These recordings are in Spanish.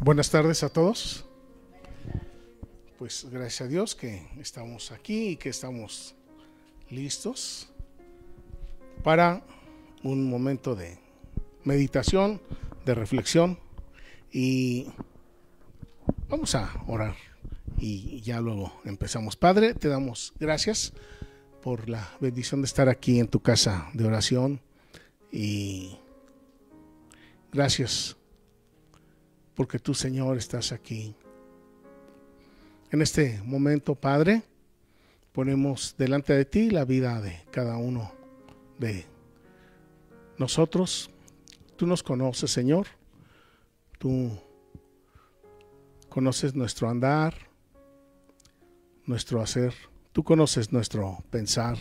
Buenas tardes a todos. Pues gracias a Dios que estamos aquí y que estamos listos para un momento de meditación, de reflexión, y vamos a orar y ya luego empezamos. Padre, te damos gracias por la bendición de estar aquí en tu casa de oración, y gracias porque tú, Señor, estás aquí. En este momento, Padre, ponemos delante de ti la vida de cada uno de nosotros. Tú nos conoces, Señor. Tú conoces nuestro andar, nuestro hacer. Tú conoces nuestro pensar.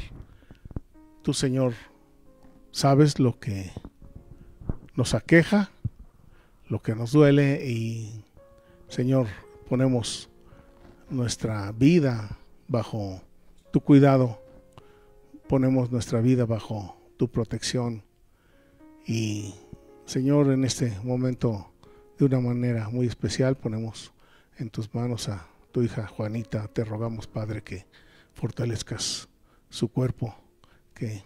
Tú, Señor, sabes lo que nos aqueja, lo que nos duele, y, Señor, ponemos nuestra vida bajo tu cuidado, ponemos nuestra vida bajo tu protección, y, Señor, en este momento, de una manera muy especial, ponemos en tus manos a tu hija Juanita. Te rogamos, Padre, que fortalezcas su cuerpo, que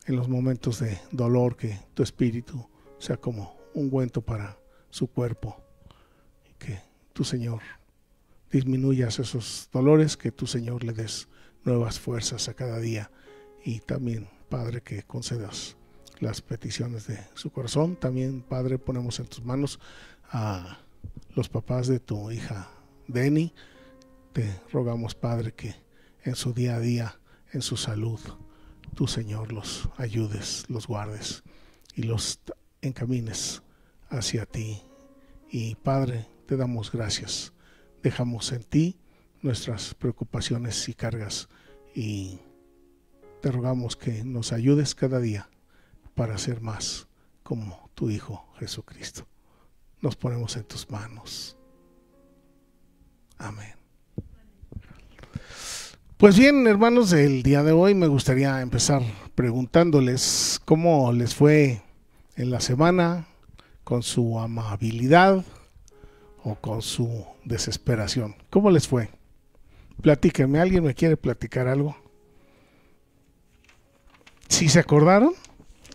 en los momentos de dolor, que tu espíritu sea como ungüento para su cuerpo, y que tú, Señor, disminuyas esos dolores, que tú, Señor, le des nuevas fuerzas a cada día, y también, Padre, que concedas las peticiones de su corazón. También, Padre, ponemos en tus manos a los papás de tu hija Deni. Te rogamos, Padre, que en su día a día, en su salud, tú, Señor, los ayudes, los guardes y los encamines hacia ti. Y, Padre, te damos gracias. Dejamos en ti nuestras preocupaciones y cargas, y te rogamos que nos ayudes cada día para ser más como tu Hijo Jesucristo. Nos ponemos en tus manos. Amén. Pues bien, hermanos, el día de hoy me gustaría empezar preguntándoles cómo les fue en la semana, con su amabilidad o con su desesperación. ¿Cómo les fue? Platíquenme. ¿Alguien me quiere platicar algo? ¿Sí se acordaron?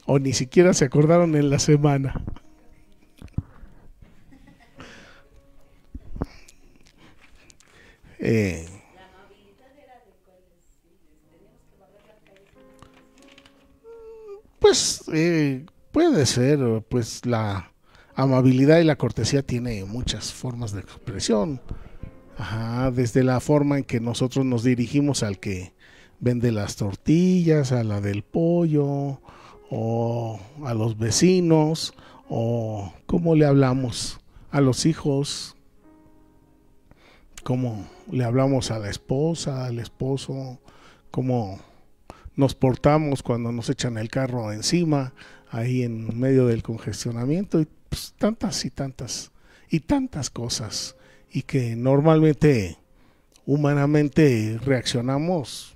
¿O ni siquiera se acordaron en la semana? Pues puede ser. Pues la amabilidad y la cortesía tiene muchas formas de expresión. Desde la forma en que nosotros nos dirigimos al que vende las tortillas, a la del pollo, o a los vecinos, o cómo le hablamos a los hijos, cómo le hablamos a la esposa, al esposo, cómo nos portamos cuando nos echan el carro encima, ahí en medio del congestionamiento, y pues tantas y tantas y tantas cosas, y que normalmente humanamente reaccionamos,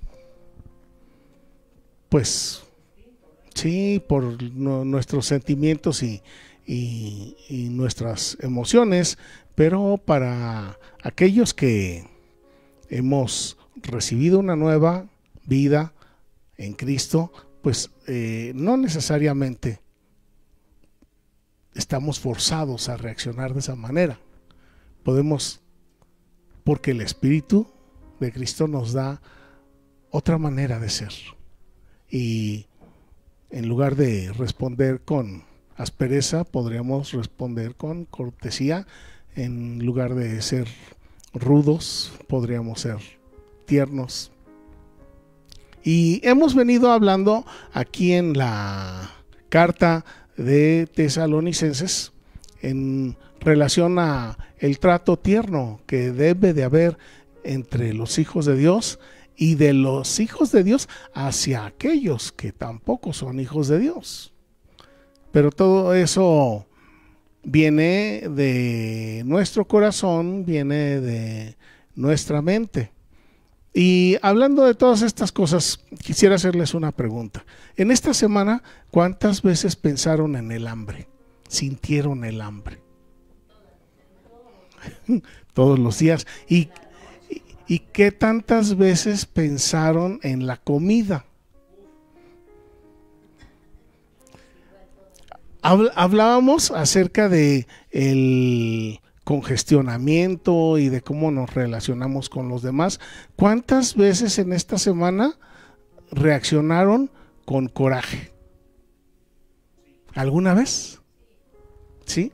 pues sí, por nuestros sentimientos y nuestras emociones. Pero para aquellos que hemos recibido una nueva vida en Cristo, pues no necesariamente estamos forzados a reaccionar de esa manera. Podemos, porque el Espíritu de Cristo nos da otra manera de ser, y en lugar de responder con aspereza, podríamos responder con cortesía. En lugar de ser rudos, podríamos ser tiernos. Y hemos venido hablando aquí en la carta de Tesalonicenses en relación a el trato tierno que debe de haber entre los hijos de Dios, y de los hijos de Dios hacia aquellos que tampoco son hijos de Dios. Pero todo eso viene de nuestro corazón, viene de nuestra mente. Y hablando de todas estas cosas, quisiera hacerles una pregunta. En esta semana, ¿cuántas veces pensaron en el hambre? ¿Sintieron el hambre? todos los días. ¿Y qué tantas veces pensaron en la comida? Hablábamos acerca de el congestionamiento y de cómo nos relacionamos con los demás. ¿Cuántas veces en esta semana reaccionaron con coraje? ¿Alguna vez? ¿Sí?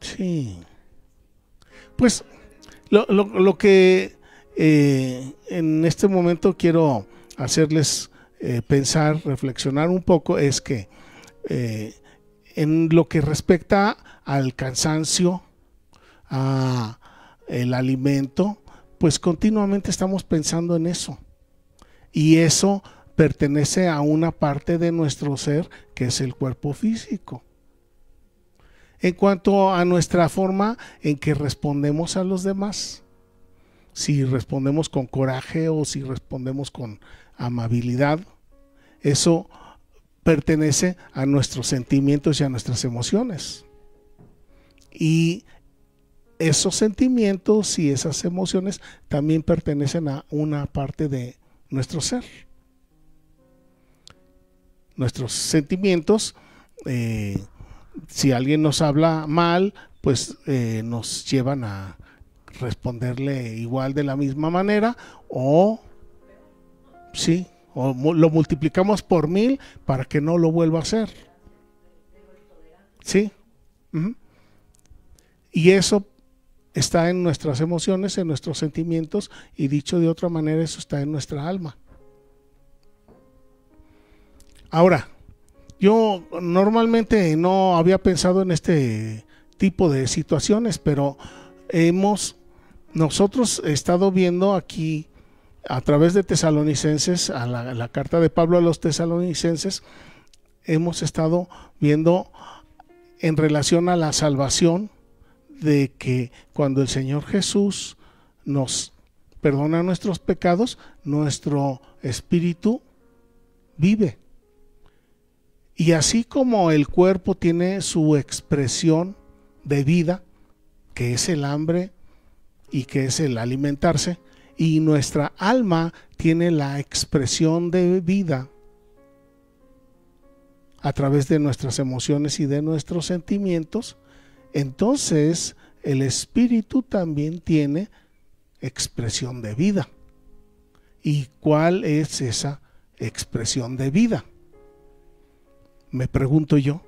Sí. Pues lo que en este momento quiero hacerles pensar, reflexionar un poco es que en lo que respecta al cansancio, a el alimento, pues continuamente estamos pensando en eso, y eso pertenece a una parte de nuestro ser que es el cuerpo físico. En cuanto a nuestra forma en que respondemos a los demás, si respondemos con coraje o si respondemos con amabilidad, eso pertenece a nuestros sentimientos y a nuestras emociones. Y esos sentimientos y esas emociones también pertenecen a una parte de nuestro ser. Nuestros sentimientos, si alguien nos habla mal, pues nos llevan a responderle igual de la misma manera, o sí, o lo multiplicamos por 1000 para que no lo vuelva a hacer. Sí. Y eso está en nuestras emociones, en nuestros sentimientos, y dicho de otra manera, eso está en nuestra alma. Ahora, yo normalmente no había pensado en este tipo de situaciones, pero nosotros estado viendo aquí a través de Tesalonicenses, a la carta de Pablo a los Tesalonicenses, hemos estado viendo en relación a la salvación, de que cuando el Señor Jesús nos perdona nuestros pecados, nuestro espíritu vive. Y así como el cuerpo tiene su expresión de vida, que es el hambre y que es el alimentarse, y nuestra alma tiene la expresión de vida a través de nuestras emociones y de nuestros sentimientos, entonces el espíritu también tiene expresión de vida. ¿Y cuál es esa expresión de vida? Me pregunto yo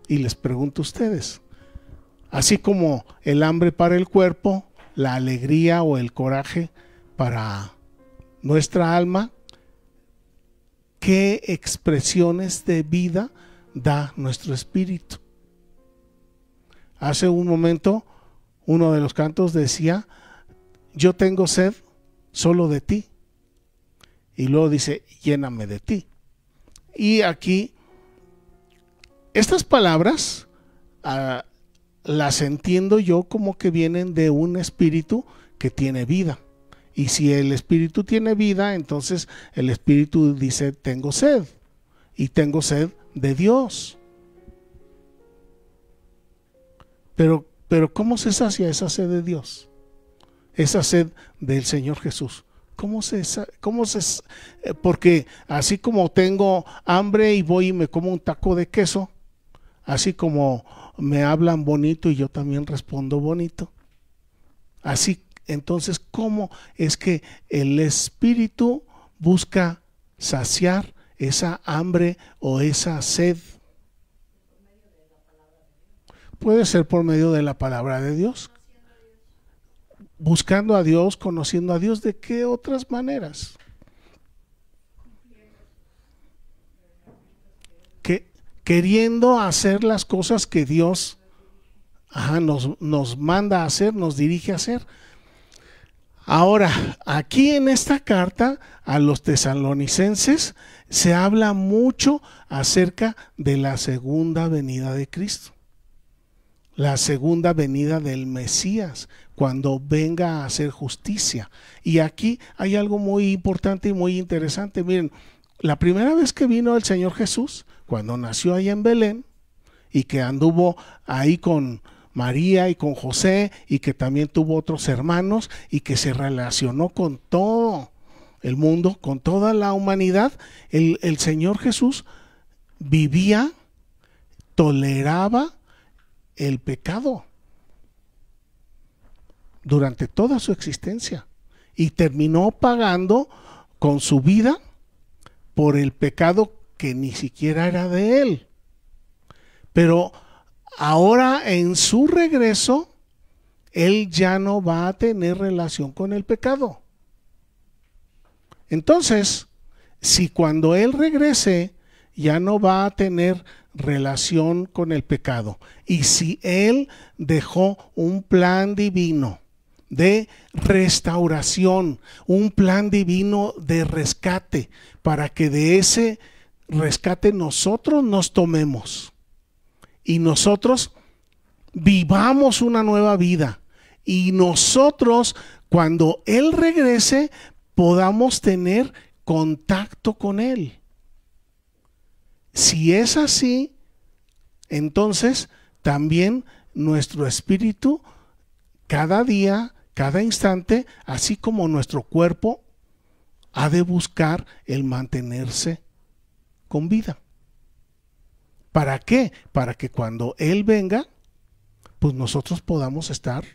y les pregunto a ustedes. Así como el hambre para el cuerpo, la alegría o el coraje para nuestra alma, ¿qué expresiones de vida da nuestro espíritu? Hace un momento uno de los cantos decía: yo tengo sed solo de ti, y luego dice: lléname de ti. Y aquí estas palabras las entiendo yo como que vienen de un espíritu que tiene vida. Y si el espíritu tiene vida, entonces el espíritu dice: tengo sed, y tengo sed de Dios. Pero ¿cómo se sacia esa sed de Dios? Esa sed del Señor Jesús. Porque así como tengo hambre y voy y me como un taco de queso, así como me hablan bonito y yo también respondo bonito, así entonces, ¿cómo es que el espíritu busca saciar esa hambre o esa sed? Puede ser por medio de la palabra de Dios, buscando a Dios, conociendo a Dios. ¿De qué otras maneras? Queriendo hacer las cosas que Dios nos manda a hacer, nos dirige a hacer. Ahora, aquí en esta carta a los tesalonicenses se habla mucho acerca de la segunda venida de Cristo, la segunda venida del Mesías, cuando venga a hacer justicia. Y aquí hay algo muy importante y muy interesante. Miren, La primera vez que vino el Señor Jesús, cuando nació ahí en Belén, y que anduvo ahí con María y con José, y que también tuvo otros hermanos, y que se relacionó con todo el mundo, con toda la humanidad, el Señor Jesús vivía, toleraba el pecado durante toda su existencia, y terminó pagando con su vida por el pecado que ni siquiera era de él. Pero ahora, en su regreso, él ya no va a tener relación con el pecado. Entonces, si cuando él regrese ya no va a tener relación con el pecado, y si él dejó un plan divino de restauración, un plan divino de rescate, para que de ese rescate nosotros nos tomemos y nosotros vivamos una nueva vida, y nosotros, cuando él regrese, podamos tener contacto con él. Si es así, entonces también nuestro espíritu cada día, cada instante, así como nuestro cuerpo, ha de buscar el mantenerse con vida. ¿Para qué? Para que cuando él venga, pues nosotros podamos estar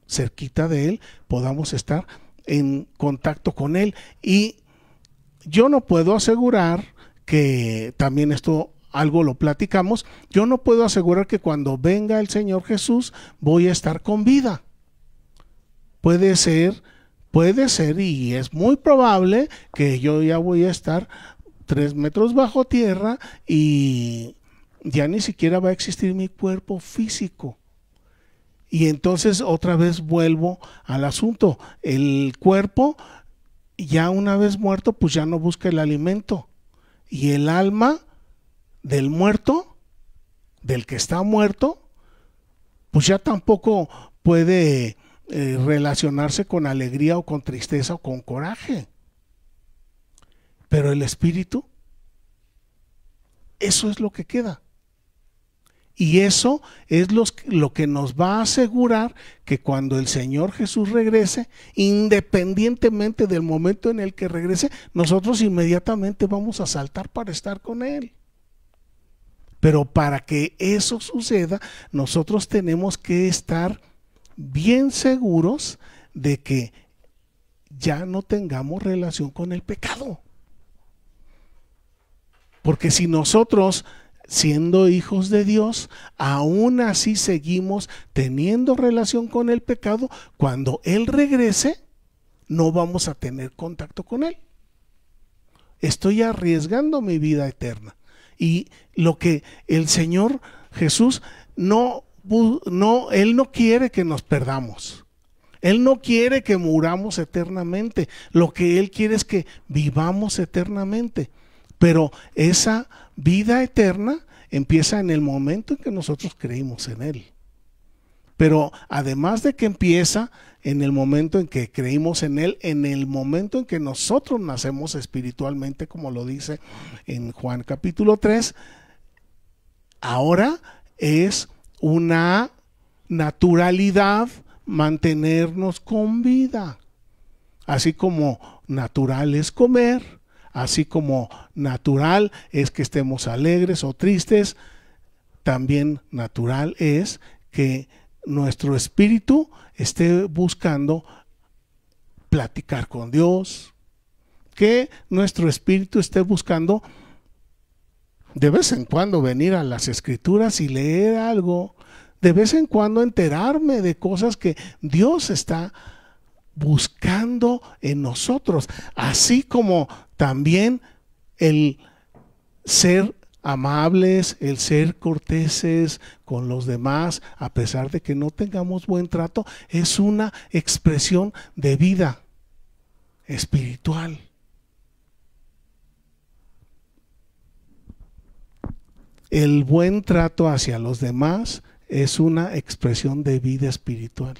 cerquita de él, podamos estar en contacto con él. Y yo no puedo asegurar que, también esto algo lo platicamos, yo no puedo asegurar que cuando venga el Señor Jesús voy a estar con vida. Puede ser, y es muy probable que yo ya voy a estar 3 metros bajo tierra y ya ni siquiera va a existir mi cuerpo físico. Y entonces otra vez vuelvo al asunto. El cuerpo, ya una vez muerto, pues ya no busca el alimento. Y el alma del muerto, del que está muerto, pues ya tampoco puede relacionarse con alegría o con tristeza o con coraje. Pero el espíritu, eso es lo que queda. Y eso es lo que nos va a asegurar que cuando el Señor Jesús regrese, independientemente del momento en el que regrese, nosotros inmediatamente vamos a saltar para estar con Él. Pero para que eso suceda, nosotros tenemos que estar bien seguros de que ya no tengamos relación con el pecado. Porque si nosotros, siendo hijos de Dios, aún así seguimos teniendo relación con el pecado, cuando Él regrese, no vamos a tener contacto con Él. Estoy arriesgando mi vida eterna. Y lo que el Señor Jesús Él no quiere que nos perdamos. Él no quiere que muramos eternamente. Lo que Él quiere es que vivamos eternamente. Pero esa vida eterna empieza en el momento en que nosotros creímos en Él. Pero además de que empieza en el momento en que creímos en Él, en el momento en que nosotros nacemos espiritualmente, como lo dice en Juan capítulo 3, ahora es una naturalidad mantenernos con vida. Así como natural es comer, así como natural es que estemos alegres o tristes, también natural es que nuestro espíritu esté buscando platicar con Dios, que nuestro espíritu esté buscando de vez en cuando venir a las escrituras y leer algo, de vez en cuando enterarme de cosas que Dios está buscando en nosotros, así como también el ser amables, el ser corteses con los demás, a pesar de que no tengamos buen trato, es una expresión de vida espiritual. El buen trato hacia los demás es una expresión de vida espiritual.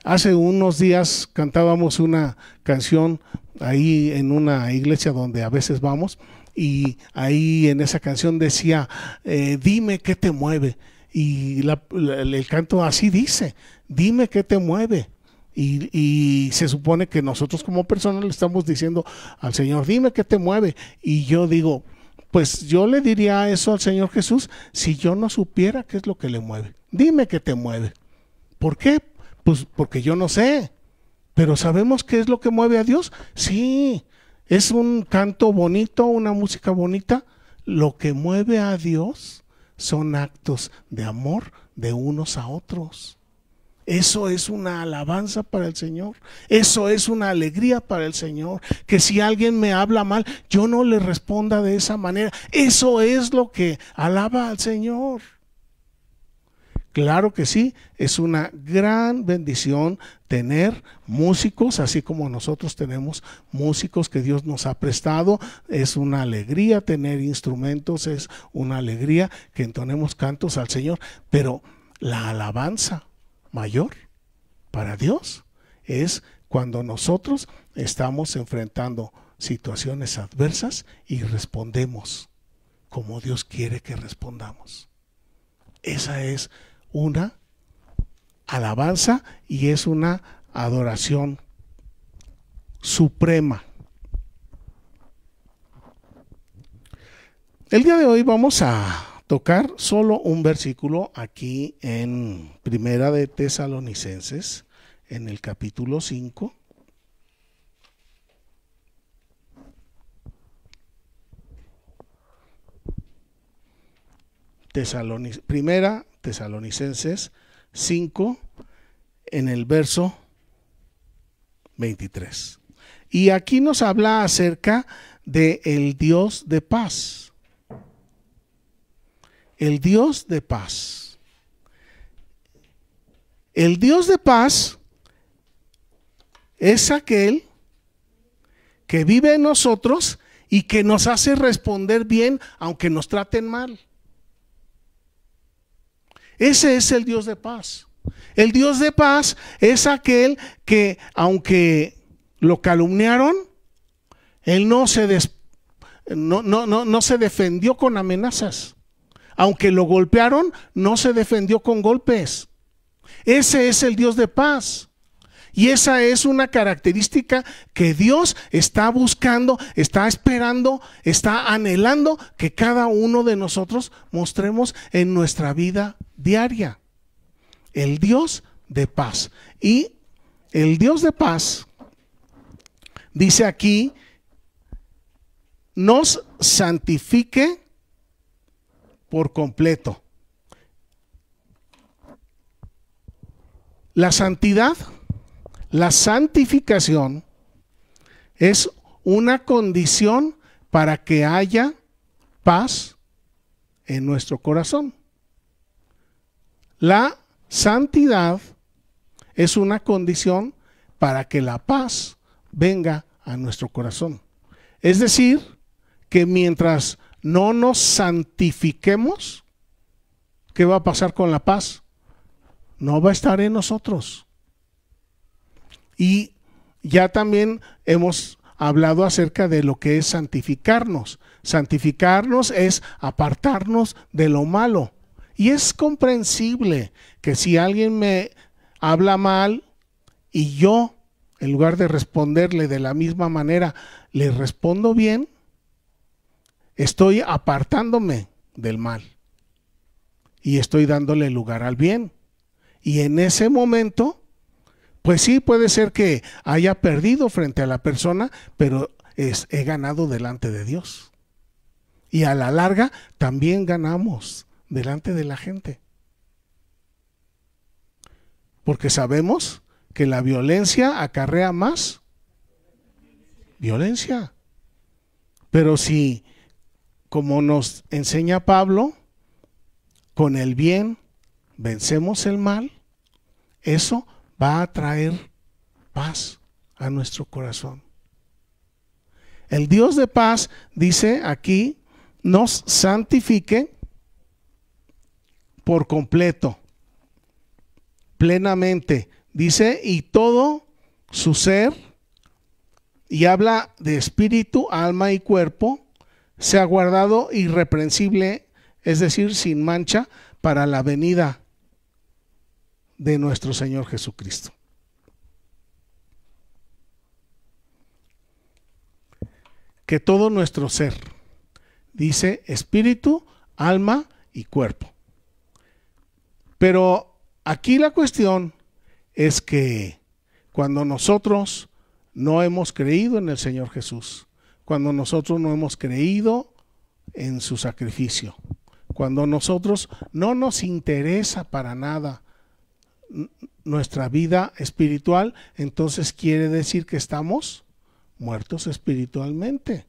Hace unos días cantábamos una canción ahí en una iglesia donde a veces vamos, y ahí en esa canción decía, dime qué te mueve. Y el canto así dice, dime qué te mueve. Y se supone que nosotros como personas le estamos diciendo al Señor, dime qué te mueve. Y yo digo, pues yo le diría eso al Señor Jesús si yo no supiera qué es lo que le mueve. Dime qué te mueve. ¿Por qué? Pues porque yo no sé. Pero ¿sabemos qué es lo que mueve a Dios? Sí, es un canto bonito, una música bonita. Lo que mueve a Dios son actos de amor de unos a otros. Eso es una alabanza para el Señor. Eso es una alegría para el Señor. Que si alguien me habla mal, yo no le responda de esa manera. Eso es lo que alaba al Señor. Claro que sí, es una gran bendición tener músicos, así como nosotros tenemos músicos que Dios nos ha prestado. Es una alegría tener instrumentos, es una alegría que entonemos cantos al Señor, pero la alabanza mayor para Dios es cuando nosotros estamos enfrentando situaciones adversas y respondemos como Dios quiere que respondamos. Esa es una alabanza y es una adoración suprema. El día de hoy vamos a tocar solo un versículo aquí en Primera de Tesalonicenses, en el capítulo 5. Primera Tesalonicenses 5, en el verso 23. Y aquí nos habla acerca de el Dios de paz. El Dios de paz. El Dios de paz es aquel que vive en nosotros y que nos hace responder bien aunque nos traten mal. Ese es el Dios de paz. El Dios de paz es aquel que, aunque lo calumniaron, él no se defendió con amenazas. Aunque lo golpearon, no se defendió con golpes. Ese es el Dios de paz. Y esa es una característica que Dios está buscando, está esperando, está anhelando que cada uno de nosotros mostremos en nuestra vida diaria. El Dios de paz. Y el Dios de paz dice aquí, nos santifique por completo. La santidad, la santificación es una condición para que haya paz en nuestro corazón. La santidad es una condición para que la paz venga a nuestro corazón. Es decir, que mientras no nos santifiquemos, ¿qué va a pasar con la paz? No va a estar en nosotros. Y ya también hemos hablado acerca de lo que es santificarnos. Santificarnos es apartarnos de lo malo. Y es comprensible que si alguien me habla mal y yo, en lugar de responderle de la misma manera, le respondo bien, estoy apartándome del mal y estoy dándole lugar al bien. Y en ese momento, pues sí, puede ser que haya perdido frente a la persona, pero he ganado delante de Dios. Y a la larga también ganamos delante de la gente. Porque sabemos que la violencia acarrea más violencia. Pero si, como nos enseña Pablo, con el bien vencemos el mal, eso va a traer paz a nuestro corazón. El Dios de paz dice aquí, nos santifique por completo, plenamente, Dice, y todo su ser, y habla de espíritu, alma y cuerpo, se ha guardado irreprensible, es decir, sin mancha, para la venida de nuestro Señor Jesucristo. Que todo nuestro ser, dice espíritu, alma y cuerpo. Pero aquí la cuestión es que cuando nosotros no hemos creído en el Señor Jesús, cuando nosotros no hemos creído en su sacrificio, cuando nosotros no nos interesa para nada nuestra vida espiritual, entonces quiere decir que estamos muertos espiritualmente.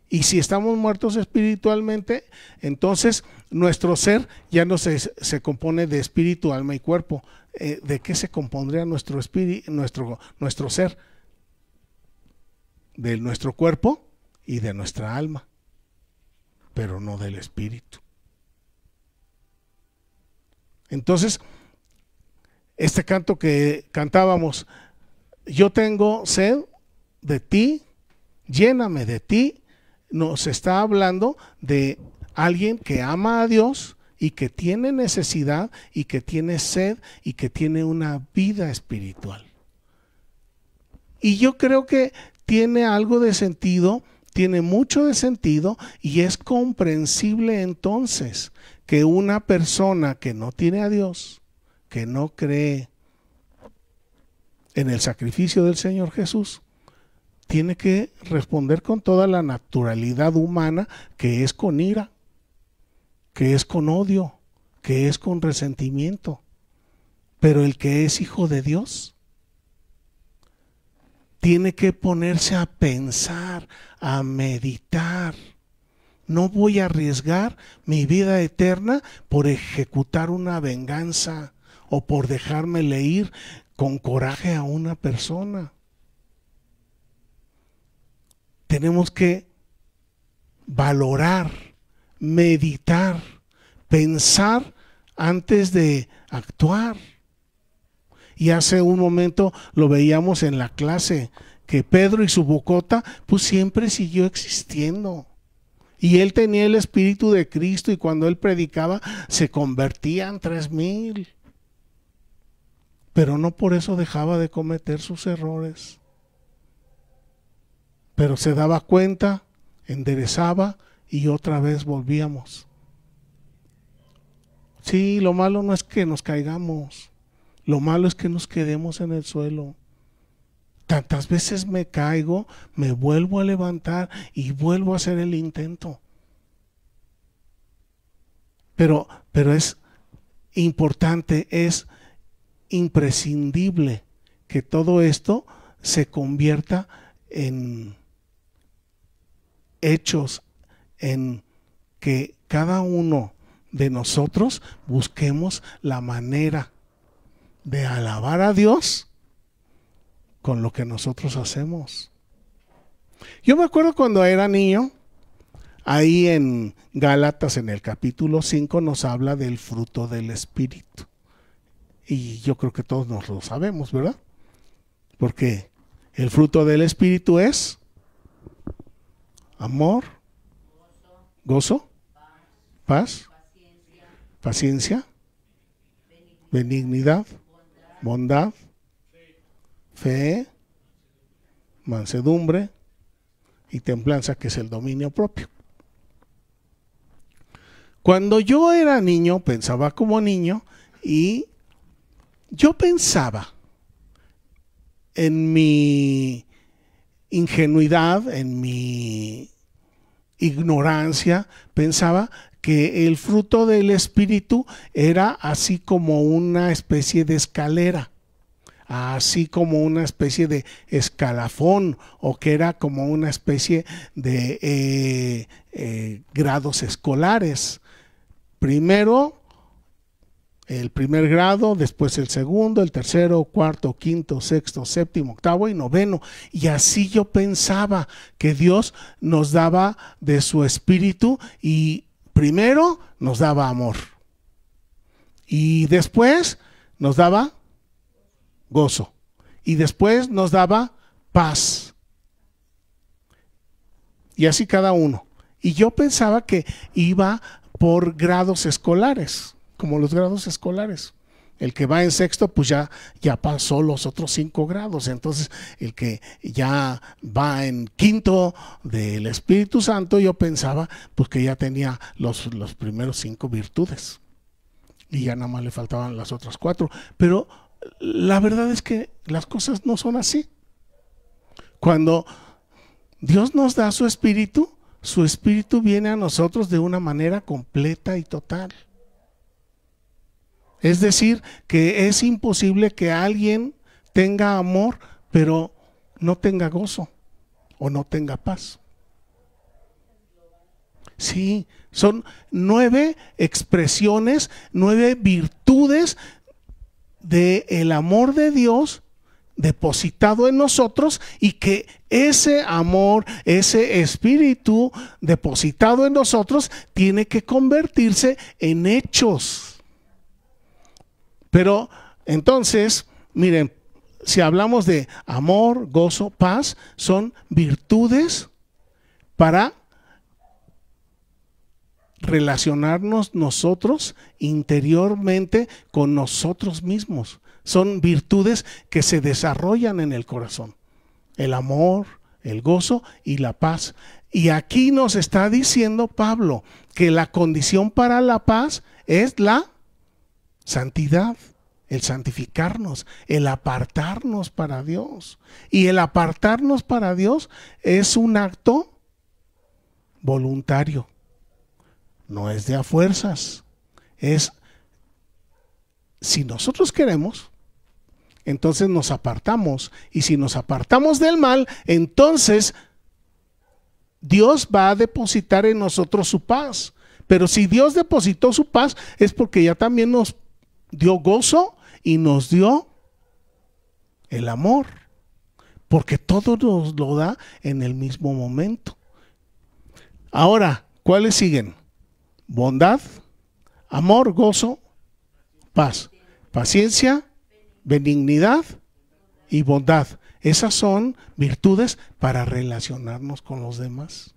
Y si estamos muertos espiritualmente, entonces nuestro ser ya no se compone de espíritu, alma y cuerpo. ¿De qué se compondría nuestro espíritu, nuestro ser? De nuestro cuerpo y de nuestra alma, pero no del espíritu. Entonces, este canto que cantábamos, yo tengo sed de ti, lléname de ti, nos está hablando de alguien que ama a Dios y que tiene necesidad y que tiene sed y que tiene una vida espiritual. Y yo creo que tiene algo de sentido, tiene mucho de sentido, y es comprensible entonces que una persona que no tiene a Dios, que no cree en el sacrificio del Señor Jesús, tiene que responder con toda la naturalidad humana, que es con ira, que es con odio, que es con resentimiento. Pero el que es hijo de Dios tiene que ponerse a pensar, a meditar. No voy a arriesgar mi vida eterna por ejecutar una venganza o por dejarme ir con coraje a una persona. Tenemos que valorar, meditar, pensar antes de actuar. Y hace un momento lo veíamos en la clase, que Pedro y su bocota pues siempre siguió existiendo. Y él tenía el Espíritu de Cristo, y cuando él predicaba se convertían 3,000. Pero no por eso dejaba de cometer sus errores. Pero se daba cuenta, enderezaba y otra vez volvíamos. Sí, lo malo no es que nos caigamos, lo malo es que nos quedemos en el suelo. Tantas veces me caigo, me vuelvo a levantar y vuelvo a hacer el intento. Pero es importante, es imprescindible que todo esto se convierta en hechos, en que cada uno de nosotros busquemos la manera de alabar a Dios con lo que nosotros hacemos. Yo me acuerdo cuando era niño, ahí en Gálatas, en el capítulo 5, nos habla del fruto del Espíritu. Y yo creo que todos nos lo sabemos, ¿verdad? Porque el fruto del Espíritu es amor, gozo, paz, paciencia, benignidad, bondad, fe, mansedumbre y templanza, que es el dominio propio. Cuando yo era niño, pensaba como niño, y yo pensaba en mi ingenuidad, en mi ignorancia, pensaba que el fruto del Espíritu era así como una especie de escalera, así como una especie de escalafón, o que era como una especie de grados escolares. Primero el primer grado, después el segundo, el tercero, cuarto, quinto, sexto, séptimo, octavo y noveno. Y así yo pensaba que Dios nos daba de su Espíritu, y primero nos daba amor y después nos daba gozo. Y después nos daba paz. Y así cada uno. Y yo pensaba que iba por grados escolares, como los grados escolares. El que va en sexto, pues ya pasó los otros 5 grados. Entonces, el que ya va en quinto del Espíritu Santo, yo pensaba pues que ya tenía los primeros 5 virtudes. Y ya nada más le faltaban las otras 4. Pero la verdad es que las cosas no son así. Cuando Dios nos da su Espíritu viene a nosotros de una manera completa y total. Es decir, que es imposible que alguien tenga amor, pero no tenga gozo o no tenga paz. Sí, son 9 expresiones, 9 virtudes del amor de Dios depositado en nosotros, y que ese amor, ese espíritu depositado en nosotros tiene que convertirse en hechos. Pero entonces, miren, si hablamos de amor, gozo, paz, son virtudes para relacionarnos nosotros interiormente con nosotros mismos. Son virtudes que se desarrollan en el corazón. El amor, el gozo y la paz. Y aquí nos está diciendo Pablo que la condición para la paz es la santidad, el santificarnos, el apartarnos para Dios. Y el apartarnos para Dios es un acto voluntario. No es de a fuerzas. Es, si nosotros queremos, entonces nos apartamos. Y si nos apartamos del mal, entonces Dios va a depositar en nosotros su paz. Pero si Dios depositó su paz, es porque ya también nos dio gozo y nos dio el amor, porque todo nos lo da en el mismo momento. Ahora, ¿cuáles siguen? Bondad, amor, gozo, paz, paciencia, benignidad y bondad. Esas son virtudes para relacionarnos con los demás.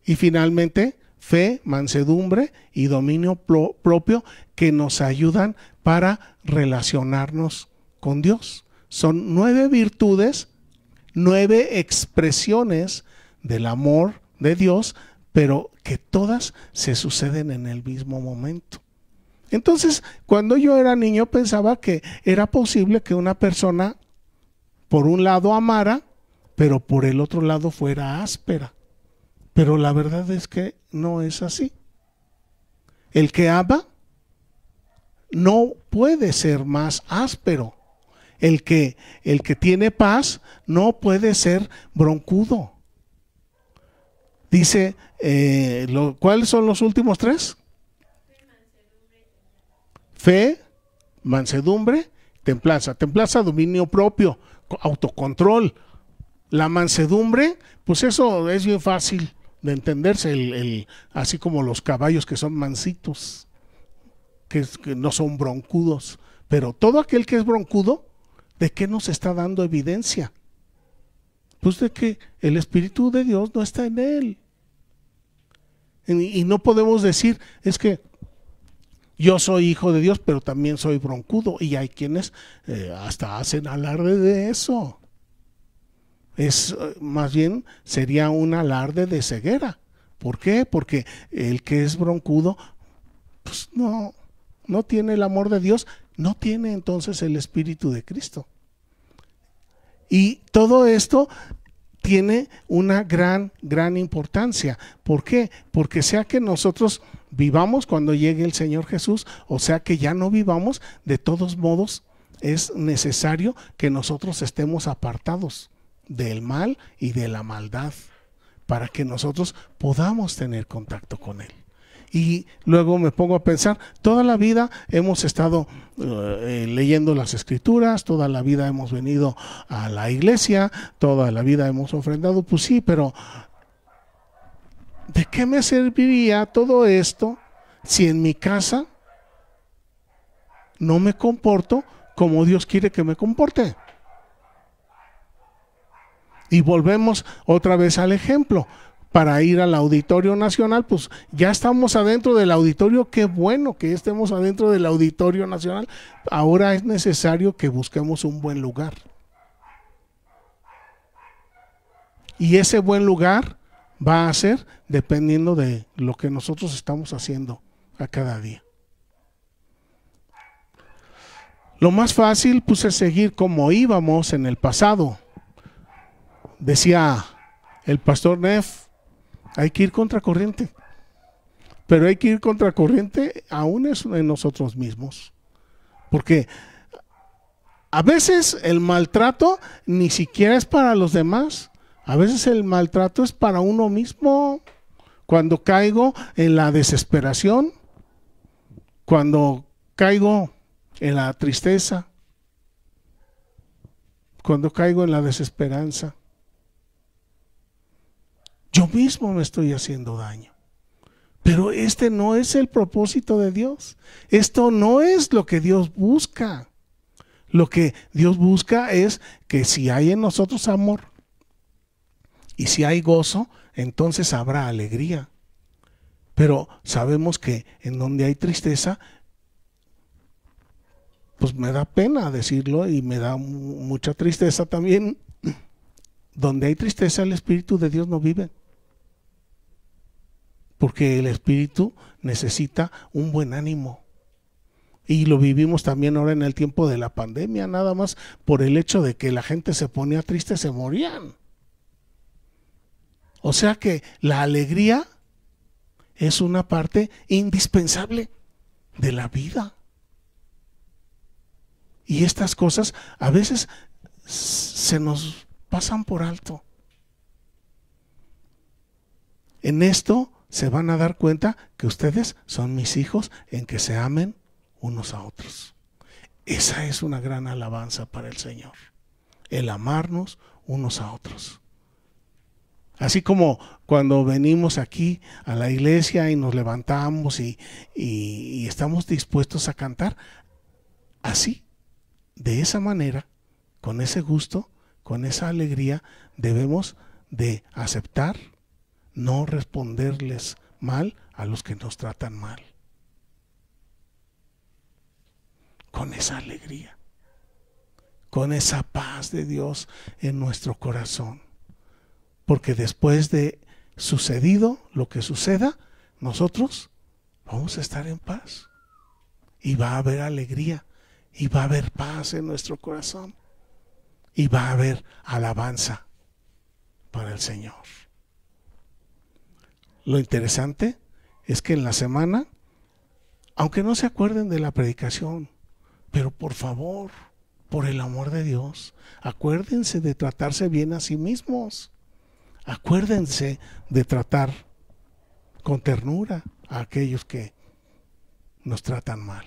Y finalmente, fe, mansedumbre y dominio propio, que nos ayudan para relacionarnos con Dios. Son 9 virtudes, 9 expresiones del amor de Dios, pero que todas se suceden en el mismo momento. Entonces, cuando yo era niño, pensaba que era posible que una persona por un lado amara, pero por el otro lado fuera áspera. Pero la verdad es que no es así. El que ama no puede ser más áspero. El que tiene paz no puede ser broncudo. Dice, ¿cuáles son los últimos 3? Fe, mansedumbre, templanza. Templanza, dominio propio, autocontrol. La mansedumbre, pues eso es bien fácil de entenderse, así como los caballos que son mansitos, que no son broncudos. Pero todo aquel que es broncudo, ¿de qué nos está dando evidencia? Pues de que el Espíritu de Dios no está en él. Y no podemos decir, es que yo soy hijo de Dios, pero también soy broncudo. Y hay quienes hasta hacen alarde de eso. Más bien sería un alarde de ceguera. ¿Por qué? Porque el que es broncudo, pues no tiene el amor de Dios, no tiene entonces el Espíritu de Cristo. Y todo esto tiene una gran importancia. ¿Por qué? Porque sea que nosotros vivamos cuando llegue el Señor Jesús, o sea que ya no vivamos, de todos modos es necesario que nosotros estemos apartados del mal y de la maldad, para que nosotros podamos tener contacto con Él. Y luego me pongo a pensar, toda la vida hemos estado leyendo las Escrituras, toda la vida hemos venido a la iglesia, toda la vida hemos ofrendado, pues sí, pero ¿de qué me serviría todo esto si en mi casa no me comporto como Dios quiere que me comporte. Y volvemos otra vez al ejemplo. Para ir al Auditorio Nacional, pues ya estamos adentro del auditorio. Qué bueno que estemos adentro del Auditorio Nacional. Ahora es necesario que busquemos un buen lugar. Y ese buen lugar va a ser dependiendo de lo que nosotros estamos haciendo a cada día. Lo más fácil pues es seguir como íbamos en el pasado. Decía el pastor Neff, hay que ir contracorriente, pero hay que ir contracorriente aún en nosotros mismos, porque a veces el maltrato ni siquiera es para los demás, a veces el maltrato es para uno mismo. Cuando caigo en la desesperación, cuando caigo en la tristeza, cuando caigo en la desesperanza, yo mismo me estoy haciendo daño. Pero este no es el propósito de Dios. Esto no es lo que Dios busca. Lo que Dios busca es que si hay en nosotros amor y si hay gozo, entonces habrá alegría. Pero sabemos que en donde hay tristeza, pues me da pena decirlo y me da mucha tristeza también. Donde hay tristeza, el Espíritu de Dios no vive. Porque el Espíritu necesita un buen ánimo. Y lo vivimos también ahora en el tiempo de la pandemia, nada más por el hecho de que la gente se ponía triste, se morían. O sea que la alegría es una parte indispensable de la vida. Y estas cosas a veces se nos pasan por alto. En esto se van a dar cuenta que ustedes son mis hijos, en que se amen unos a otros. Esa es una gran alabanza para el Señor, el amarnos unos a otros. Así como cuando venimos aquí a la iglesia y nos levantamos y estamos dispuestos a cantar, así, de esa manera, con ese gusto, con esa alegría, debemos de aceptar, no responderles mal a los que nos tratan mal. Con esa alegría, con esa paz de Dios en nuestro corazón. Porque después de sucedido lo que suceda, nosotros vamos a estar en paz. Y va a haber alegría, y va a haber paz en nuestro corazón, y va a haber alabanza para el Señor. Lo interesante es que en la semana, aunque no se acuerden de la predicación, pero por favor, por el amor de Dios, acuérdense de tratarse bien a sí mismos. Acuérdense de tratar con ternura a aquellos que nos tratan mal,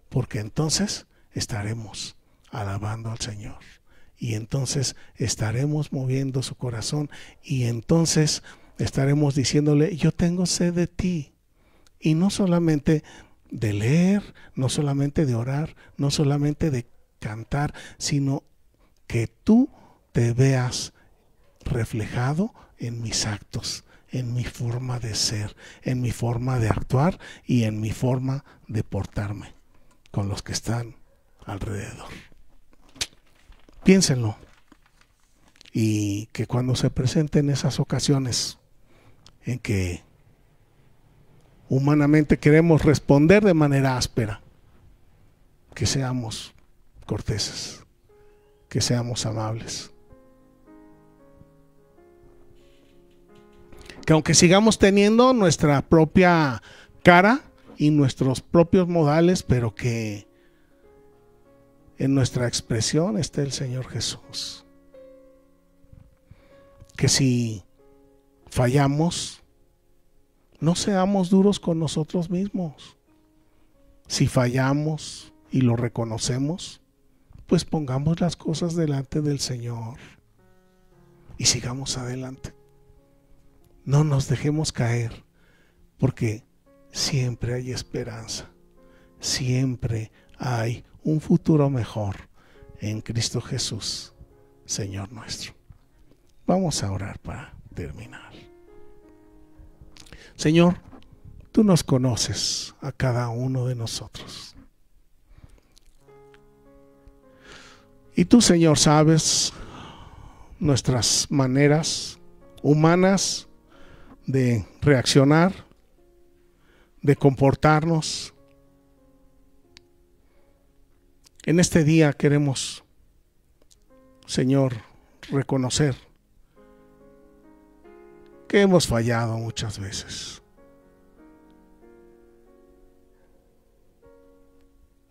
porque entonces estaremos alabando al Señor y entonces estaremos moviendo su corazón y entonces estaremos diciéndole: yo tengo sed de ti. Y no solamente de leer, no solamente de orar, no solamente de cantar, sino que tú te veas reflejado en mis actos, en mi forma de ser, en mi forma de actuar y en mi forma de portarme con los que están alrededor. Piénsenlo, y que cuando se presenten esas ocasiones en que humanamente queremos responder de manera áspera, que seamos corteses, que seamos amables, que aunque sigamos teniendo nuestra propia cara y nuestros propios modales, pero que en nuestra expresión esté el Señor Jesús. Que si fallamos, no seamos duros con nosotros mismos. Si fallamos y lo reconocemos, pues pongamos las cosas delante del Señor y sigamos adelante. No nos dejemos caer, porque siempre hay esperanza, siempre hay un futuro mejor en Cristo Jesús, Señor nuestro. Vamos a orar para terminar. Señor, tú nos conoces a cada uno de nosotros. Y tú, Señor, sabes nuestras maneras humanas de reaccionar, de comportarnos. En este día queremos, Señor, reconocer que hemos fallado muchas veces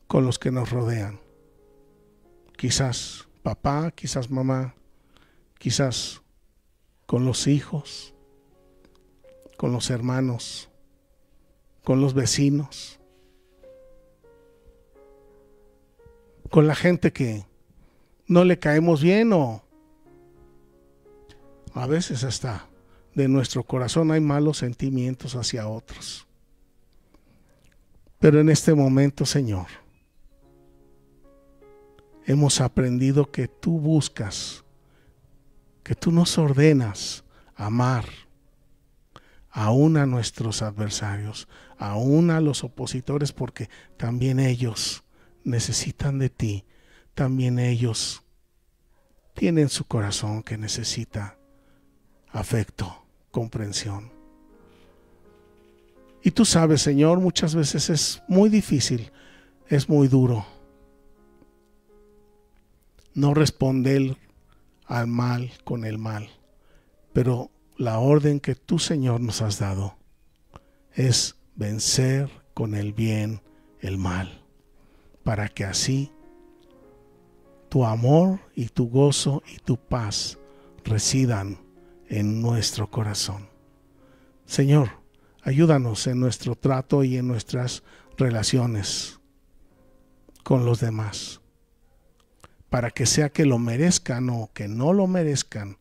con los que nos rodean. Quizás papá, quizás mamá, quizás con los hijos, con los hermanos, con los vecinos, con la gente que no le caemos bien, o a veces hasta de nuestro corazón hay malos sentimientos hacia otros. Pero en este momento, Señor, hemos aprendido que tú buscas, que tú nos ordenas amar aún a nuestros adversarios, aún a los opositores, porque también ellos necesitan de ti, también ellos tienen su corazón que necesita afecto, comprensión. Y tú sabes, Señor, muchas veces es muy difícil, es muy duro no responder al mal con el mal, pero la orden que tú, Señor, nos has dado es vencer con el bien el mal, para que así tu amor y tu gozo y tu paz residan en nuestro corazón. Señor, ayúdanos en nuestro trato y en nuestras relaciones con los demás, para que sea que lo merezcan o que no lo merezcan,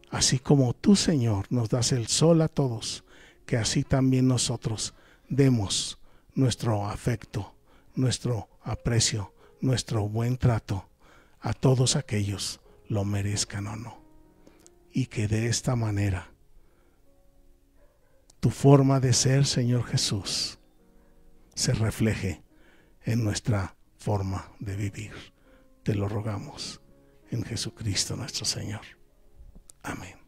así como tú, Señor, nos das el sol a todos, que así también nosotros demos nuestro afecto, nuestro aprecio, nuestro buen trato a todos aquellos, lo merezcan o no. Y que de esta manera tu forma de ser, Señor Jesús, se refleje en nuestra forma de vivir. Te lo rogamos en Jesucristo nuestro Señor. Amén.